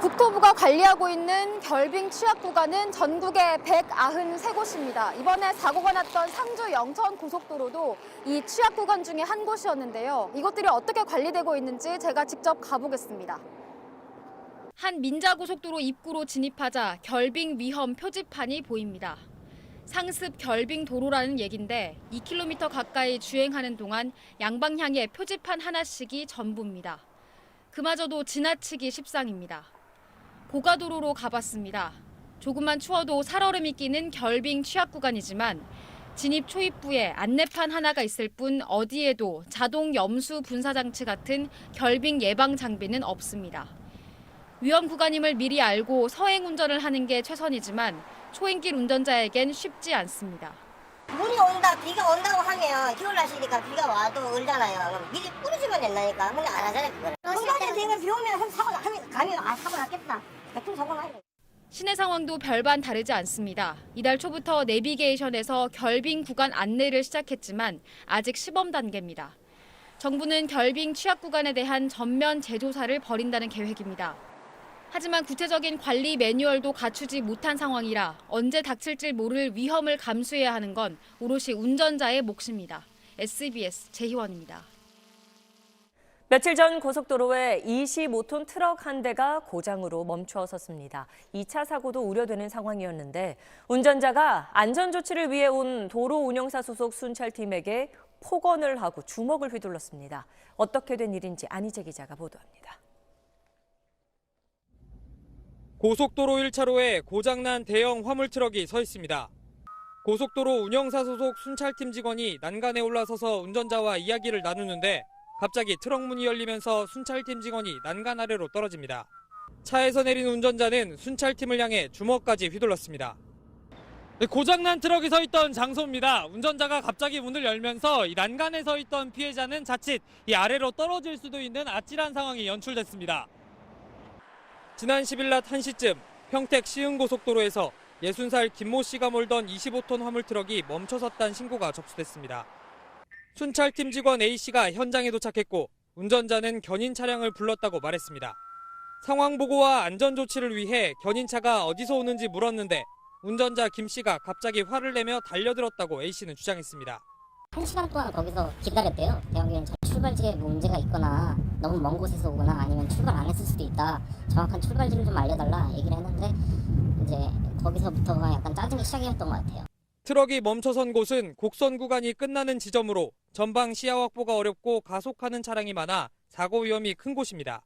국토부가 관리하고 있는 결빙 취약 구간은 전국에 193곳입니다. 이번에 사고가 났던 상주 영천 고속도로도 이 취약 구간 중에 한 곳이었는데요. 이것들이 어떻게 관리되고 있는지 제가 직접 가보겠습니다. 한 민자고속도로 입구로 진입하자 결빙 위험 표지판이 보입니다. 상습 결빙 도로라는 얘긴데 2km 가까이 주행하는 동안 양방향에 표지판 하나씩이 전부입니다. 그마저도 지나치기 십상입니다. 고가도로로 가봤습니다. 조금만 추워도 살얼음이 끼는 결빙 취약 구간이지만 진입 초입부에 안내판 하나가 있을 뿐 어디에도 자동 염수 분사 장치 같은 결빙 예방 장비는 없습니다. 위험 구간임을 미리 알고 서행 운전을 하는 게 최선이지만 초행길 운전자에겐 쉽지 않습니다. 눈이 온다, 비가 온다고 하면 겨울 날씨니까 비가 와도 얼잖아요. 그럼 미리 뿌리주면 된다니까. 근데 안 하잖아요, 그거를. 운전자 되면 비 오면 사고 났겠다. 대충 사고 나요. 시내 상황도 별반 다르지 않습니다. 이달 초부터 내비게이션에서 결빙 구간 안내를 시작했지만 아직 시범 단계입니다. 정부는 결빙 취약 구간에 대한 전면 재조사를 벌인다는 계획입니다. 하지만 구체적인 관리 매뉴얼도 갖추지 못한 상황이라 언제 닥칠지 모를 위험을 감수해야 하는 건 오롯이 운전자의 몫입니다. SBS 제희원입니다. 며칠 전 고속도로에 25톤 트럭 한 대가 고장으로 멈춰 섰습니다. 2차 사고도 우려되는 상황이었는데 운전자가 안전조치를 위해 온 도로운영사 소속 순찰팀에게 폭언을 하고 주먹을 휘둘렀습니다. 어떻게 된 일인지 안희재 기자가 보도합니다. 고속도로 1차로에 고장난 대형 화물트럭이 서 있습니다. 고속도로 운영사 소속 순찰팀 직원이 난간에 올라서서 운전자와 이야기를 나누는데 갑자기 트럭 문이 열리면서 순찰팀 직원이 난간 아래로 떨어집니다. 차에서 내린 운전자는 순찰팀을 향해 주먹까지 휘둘렀습니다. 고장난 트럭이 서 있던 장소입니다. 운전자가 갑자기 문을 열면서 이 난간에 서 있던 피해자는 자칫 이 아래로 떨어질 수도 있는 아찔한 상황이 연출됐습니다. 지난 10일 낮 1시쯤 평택 시흥고속도로에서 60살 김모 씨가 몰던 25톤 화물트럭이 멈춰섰다는 신고가 접수됐습니다. 순찰팀 직원 A씨가 현장에 도착했고 운전자는 견인 차량을 불렀다고 말했습니다. 상황 보고와 안전조치를 위해 견인차가 어디서 오는지 물었는데 운전자 김씨가 갑자기 화를 내며 달려들었다고 A씨는 주장했습니다. 1시간 동안 거기서 기다렸대요. 대형견인 출발지에 문제가 있거나 너무 먼 곳에서 오거나 아니면 출발 안 했을 수도 있다. 정확한 출발지를 좀 알려달라 얘기를 했는데 이제 거기서부터가 약간 짜증이 시작이었던 것 같아요. 트럭이 멈춰선 곳은 곡선 구간이 끝나는 지점으로 전방 시야 확보가 어렵고 가속하는 차량이 많아 사고 위험이 큰 곳입니다.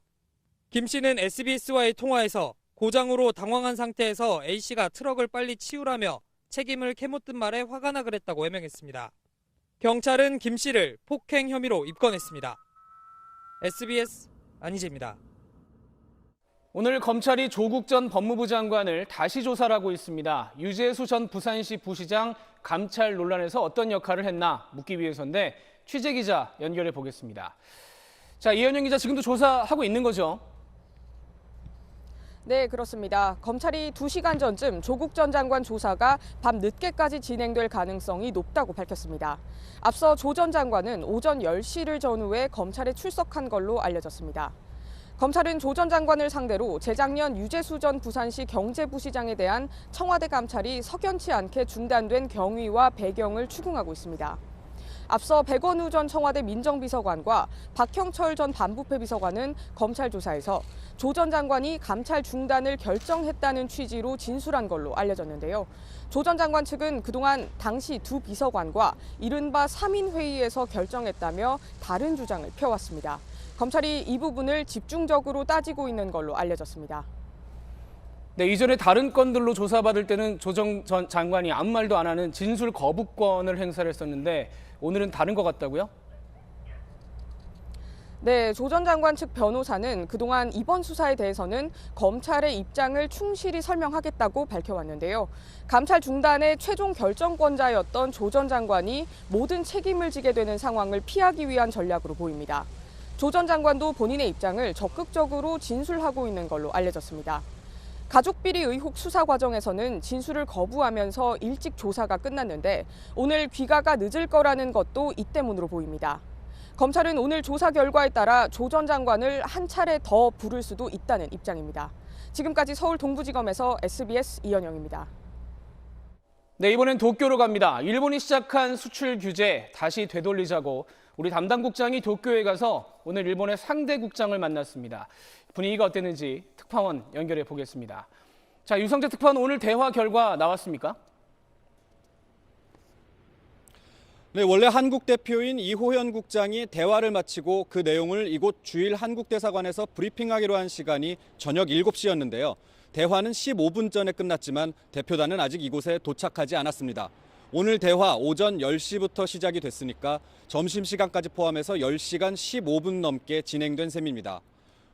김 씨는 SBS와의 통화에서 고장으로 당황한 상태에서 A씨가 트럭을 빨리 치우라며 책임을 캐묻던 말에 화가 나 그랬다고 해명했습니다. 경찰은 김 씨를 폭행 혐의로 입건했습니다. SBS 안희재입니다. 오늘 검찰이 조국 전 법무부 장관을 다시 조사를 하고 있습니다. 유재수 전 부산시 부시장 감찰 논란에서 어떤 역할을 했나 묻기 위해서인데 취재기자 연결해 보겠습니다. 자, 이현영 기자 지금도 조사하고 있는 거죠? 네, 그렇습니다. 검찰이 2시간 전쯤 조국 전 장관 조사가 밤 늦게까지 진행될 가능성이 높다고 밝혔습니다. 앞서 조 전 장관은 오전 10시를 전후에 검찰에 출석한 걸로 알려졌습니다. 검찰은 조 전 장관을 상대로 재작년 유재수 전 부산시 경제부시장에 대한 청와대 감찰이 석연치 않게 중단된 경위와 배경을 추궁하고 있습니다. 앞서 백원우 전 청와대 민정비서관과 박형철 전 반부패 비서관은 검찰 조사에서 조 전 장관이 감찰 중단을 결정했다는 취지로 진술한 걸로 알려졌는데요. 조 전 장관 측은 그동안 당시 두 비서관과 이른바 3인 회의에서 결정했다며 다른 주장을 펴왔습니다. 검찰이 이 부분을 집중적으로 따지고 있는 걸로 알려졌습니다. 네, 이전에 다른 건들로 조사받을 때는 조 전 장관이 아무 말도 안 하는 진술 거부권을 행사를 했었는데 오늘은 다른 것 같다고요? 네, 조 전 장관 측 변호사는 그동안 이번 수사에 대해서는 검찰의 입장을 충실히 설명하겠다고 밝혀왔는데요. 감찰 중단의 최종 결정권자였던 조 전 장관이 모든 책임을 지게 되는 상황을 피하기 위한 전략으로 보입니다. 조 전 장관도 본인의 입장을 적극적으로 진술하고 있는 걸로 알려졌습니다. 가족비리 의혹 수사 과정에서는 진술을 거부하면서 일찍 조사가 끝났는데 오늘 귀가가 늦을 거라는 것도 이 때문으로 보입니다. 검찰은 오늘 조사 결과에 따라 조 전 장관을 한 차례 더 부를 수도 있다는 입장입니다. 지금까지 서울 동부지검에서 SBS 이현영입니다. 네, 이번엔 도쿄로 갑니다. 일본이 시작한 수출 규제 다시 되돌리자고 우리 담당 국장이 도쿄에 가서 오늘 일본의 상대 국장을 만났습니다. 분위기가 어땠는지 특파원 연결해 보겠습니다. 자, 유성재 특파원, 오늘 대화 결과 나왔습니까? 네, 원래 한국 대표인 이호현 국장이 대화를 마치고 그 내용을 이곳 주일 한국대사관에서 브리핑하기로 한 시간이 저녁 7시였는데요. 대화는 15분 전에 끝났지만 대표단은 아직 이곳에 도착하지 않았습니다. 오늘 대화 오전 10시부터 시작이 됐으니까 점심시간까지 포함해서 10시간 15분 넘게 진행된 셈입니다.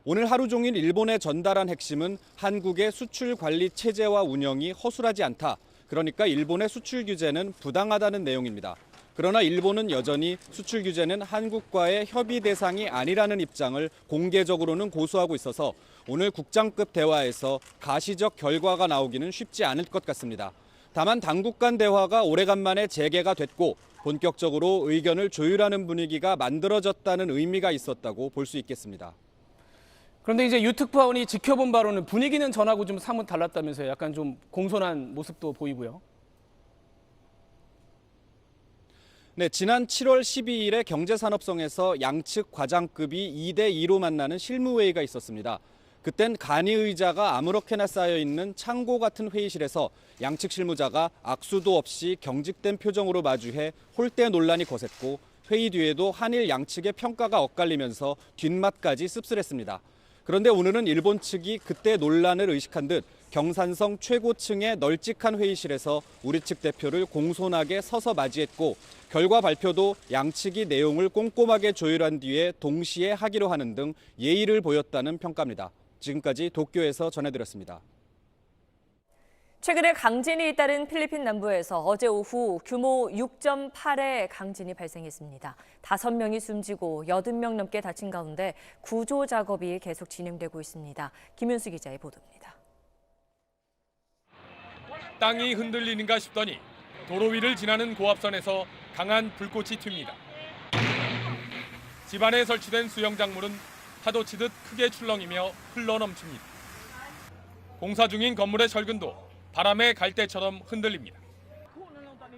오늘 하루 종일 일본에 전달한 핵심은 한국의 수출 관리 체제와 운영이 허술하지 않다. 그러니까 일본의 수출 규제는 부당하다는 내용입니다. 그러나 일본은 여전히 수출 규제는 한국과의 협의 대상이 아니라는 입장을 공개적으로는 고수하고 있어서 오늘 국장급 대화에서 가시적 결과가 나오기는 쉽지 않을 것 같습니다. 다만 당국 간 대화가 오래간만에 재개가 됐고 본격적으로 의견을 조율하는 분위기가 만들어졌다는 의미가 있었다고 볼 수 있겠습니다. 그런데 이제 유 특파원이 지켜본 바로는 분위기는 전하고 좀 사뭇 달랐다면서요. 약간 좀 공손한 모습도 보이고요. 네, 지난 7월 12일에 경제산업성에서 양측 과장급이 2대2로 만나는 실무회의가 있었습니다. 그땐 간이의자가 아무렇게나 쌓여있는 창고 같은 회의실에서 양측 실무자가 악수도 없이 경직된 표정으로 마주해 홀대 논란이 거셌고 회의 뒤에도 한일 양측의 평가가 엇갈리면서 뒷맛까지 씁쓸했습니다. 그런데 오늘은 일본 측이 그때 논란을 의식한 듯 경산성 최고층의 널찍한 회의실에서 우리 측 대표를 공손하게 서서 맞이했고 결과 발표도 양측이 내용을 꼼꼼하게 조율한 뒤에 동시에 하기로 하는 등 예의를 보였다는 평가입니다. 지금까지 도쿄에서 전해드렸습니다. 최근에 강진이 잇따른 필리핀 남부에서 어제 오후 규모 6.8의 강진이 발생했습니다. 5명이 숨지고 80명 넘게 다친 가운데 구조 작업이 계속 진행되고 있습니다. 김윤수 기자의 보도입니다. 땅이 흔들리는가 싶더니 도로 위를 지나는 고압선에서 강한 불꽃이 튑니다. 집안에 설치된 수영장물은 파도 치듯 크게 출렁이며 흘러넘칩니다. 공사 중인 건물의 철근도 바람의 갈대처럼 흔들립니다.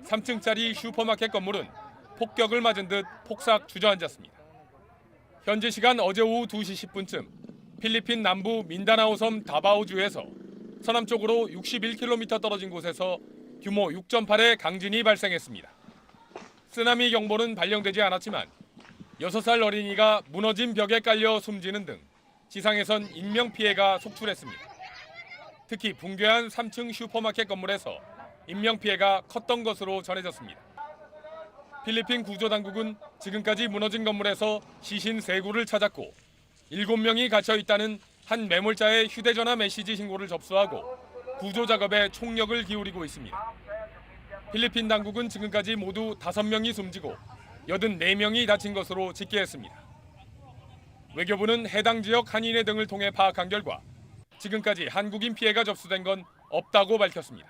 3층짜리 슈퍼마켓 건물은 폭격을 맞은 듯 폭삭 주저앉았습니다. 현지 시간 어제 오후 2시 10분쯤 필리핀 남부 민다나오 섬 다바오주에서 서남쪽으로 61km 떨어진 곳에서 규모 6.8의 강진이 발생했습니다. 쓰나미 경보는 발령되지 않았지만 6살 어린이가 무너진 벽에 깔려 숨지는 등 지상에선 인명피해가 속출했습니다. 특히 붕괴한 3층 슈퍼마켓 건물에서 인명피해가 컸던 것으로 전해졌습니다. 필리핀 구조당국은 지금까지 무너진 건물에서 시신 3구를 찾았고 7명이 갇혀 있다는 한 매몰자의 휴대전화 메시지 신고를 접수하고 구조 작업에 총력을 기울이고 있습니다. 필리핀 당국은 지금까지 모두 5명이 숨지고 84명이 다친 것으로 집계했습니다. 외교부는 해당 지역 한인회 등을 통해 파악한 결과 지금까지 한국인 피해가 접수된 건 없다고 밝혔습니다.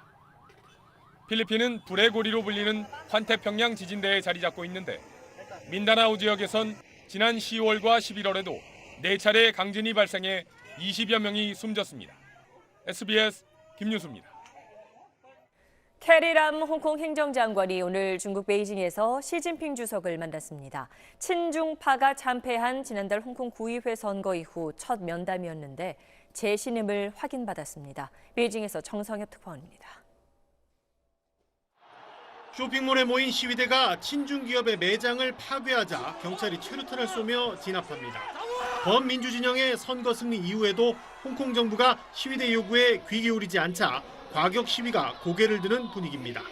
필리핀은 불의 고리로 불리는 환태평양 지진대에 자리 잡고 있는데 민다나오 지역에선 지난 10월과 11월에도 4차례 강진이 발생해 20여 명이 숨졌습니다. SBS 김유수입니다. 캐리람 홍콩 행정장관이 오늘 중국 베이징에서 시진핑 주석을 만났습니다. 친중파가 참패한 지난달 홍콩 구의회 선거 이후 첫 면담이었는데 재신임을 확인받았습니다. 베이징에서 정성엽 특파원입니다. 쇼핑몰에 모인 시위대가 친중 기업의 매장을 파괴하자 경찰이 최루탄을 쏘며 진압합니다. 범민주 진영의 선거 승리 이후에도 홍콩 정부가 시위대 요구에 귀 기울이지 않자 과격 시위가 고개를 드는 분위기입니다.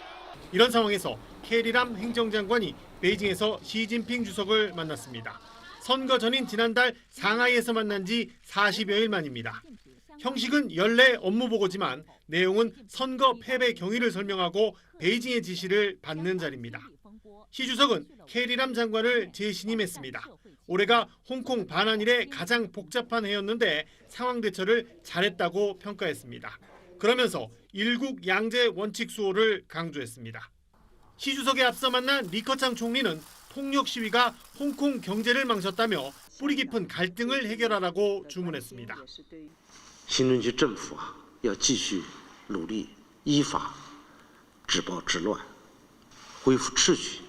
이런 상황에서 캐리람 행정장관이 베이징에서 시진핑 주석을 만났습니다. 선거 전인 지난달 상하이에서 만난 지 40여일 만입니다. 형식은 연례 업무보고지만 내용은 선거 패배 경위를 설명하고 베이징의 지시를 받는 자리입니다. 시 주석은 캐리람 장관을 재신임했습니다. 올해가 홍콩 반환 이래 가장 복잡한 해였는데 상황 대처를 잘했다고 평가했습니다. 그러면서 일국 양제 원칙 수호를 강조했습니다. 시 주석에 앞서 만난 리커창 총리는 폭력 시위가 홍콩 경제를 망쳤다며 뿌리 깊은 갈등을 해결하라고 주문했습니다. 新任期政府要继续努力依法止暴制乱，恢复秩序。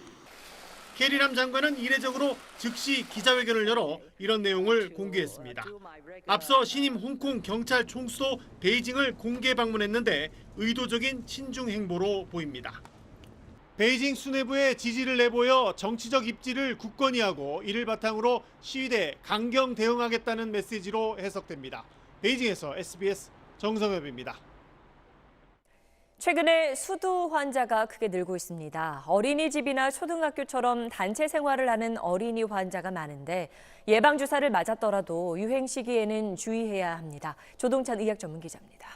캐리람 장관은 이례적으로 즉시 기자회견을 열어 이런 내용을 공개했습니다. 앞서 신임 홍콩 경찰 총수도 베이징을 공개 방문했는데 의도적인 친중 행보로 보입니다. 베이징 수뇌부에 지지를 내보여 정치적 입지를 굳건히 하고 이를 바탕으로 시위대에 강경 대응하겠다는 메시지로 해석됩니다. 베이징에서 SBS 정성엽입니다. 최근에 수두 환자가 크게 늘고 있습니다. 어린이집이나 초등학교처럼 단체 생활을 하는 어린이 환자가 많은데 예방주사를 맞았더라도 유행 시기에는 주의해야 합니다. 조동찬 의학 전문 기자입니다.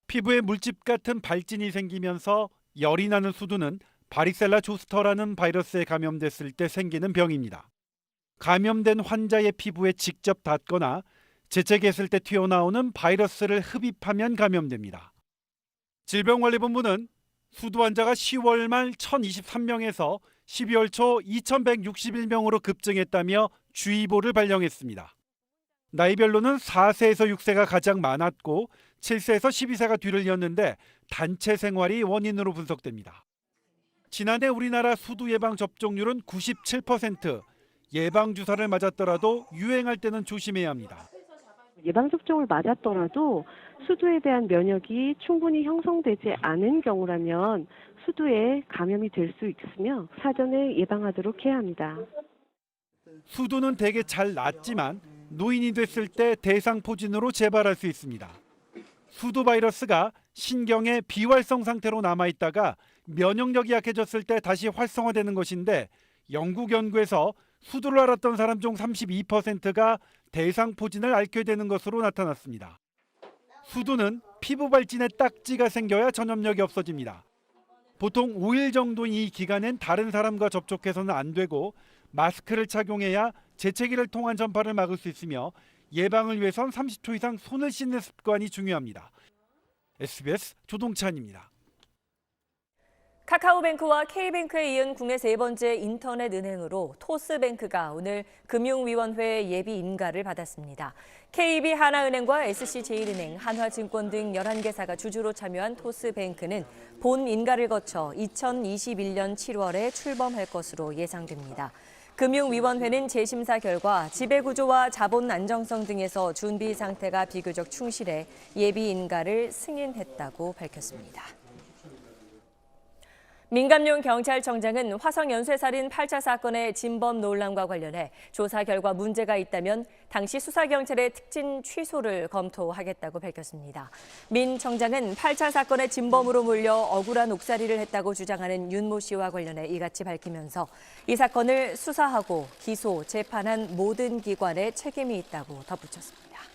피부에 물집 같은 발진이 생기면서 열이 나는 수두는 바리셀라 조스터라는 바이러스에 감염됐을 때 생기는 병입니다. 감염된 환자의 피부에 직접 닿거나 재채기했을 때 튀어나오는 바이러스를 흡입하면 감염됩니다. 질병관리본부는 수두 환자가 10월 말 1,023명에서 12월 초 2,161명으로 급증했다며 주의보를 발령했습니다. 나이별로는 4세에서 6세가 가장 많았고 7세에서 12세가 뒤를 이었는데 단체 생활이 원인으로 분석됩니다. 지난해 우리나라 수두 예방 접종률은 97%, 예방주사를 맞았더라도 유행할 때는 조심해야 합니다. 예방접종을 맞았더라도 수두에 대한 면역이 충분히 형성되지 않은 경우라면 수두에 감염이 될 수 있으며 사전에 예방하도록 해야 합니다. 수두는 대개 잘 낫지만 노인이 됐을 때 대상포진으로 재발할 수 있습니다. 수두 바이러스가 신경의 비활성 상태로 남아있다가 면역력이 약해졌을 때 다시 활성화되는 것인데 영국 연구에서 수두를 앓았던 사람 중 32%가 대상포진을 앓게 되는 것으로 나타났습니다. 수두는 피부 발진에 딱지가 생겨야 전염력이 없어집니다. 보통 5일 정도인 이 기간엔 다른 사람과 접촉해서는 안 되고 마스크를 착용해야 재채기를 통한 전파를 막을 수 있으며 예방을 위해선 30초 이상 손을 씻는 습관이 중요합니다. SBS 조동찬입니다. 카카오뱅크와 K뱅크에 이은 국내 세 번째 인터넷 은행으로 토스뱅크가 오늘 금융위원회 예비 인가를 받았습니다. KB 하나은행과 SC제일은행, 한화증권 등 11개사가 주주로 참여한 토스뱅크는 본 인가를 거쳐 2021년 7월에 출범할 것으로 예상됩니다. 금융위원회는 재심사 결과 지배구조와 자본 안정성 등에서 준비 상태가 비교적 충실해 예비 인가를 승인했다고 밝혔습니다. 민감용 경찰청장은 화성 연쇄살인 8차 사건의 진범 논란과 관련해 조사 결과 문제가 있다면 당시 수사경찰의 특진 취소를 검토하겠다고 밝혔습니다. 민 청장은 8차 사건의 진범으로 몰려 억울한 옥살이를 했다고 주장하는 윤모 씨와 관련해 이같이 밝히면서 이 사건을 수사하고 기소, 재판한 모든 기관에 책임이 있다고 덧붙였습니다.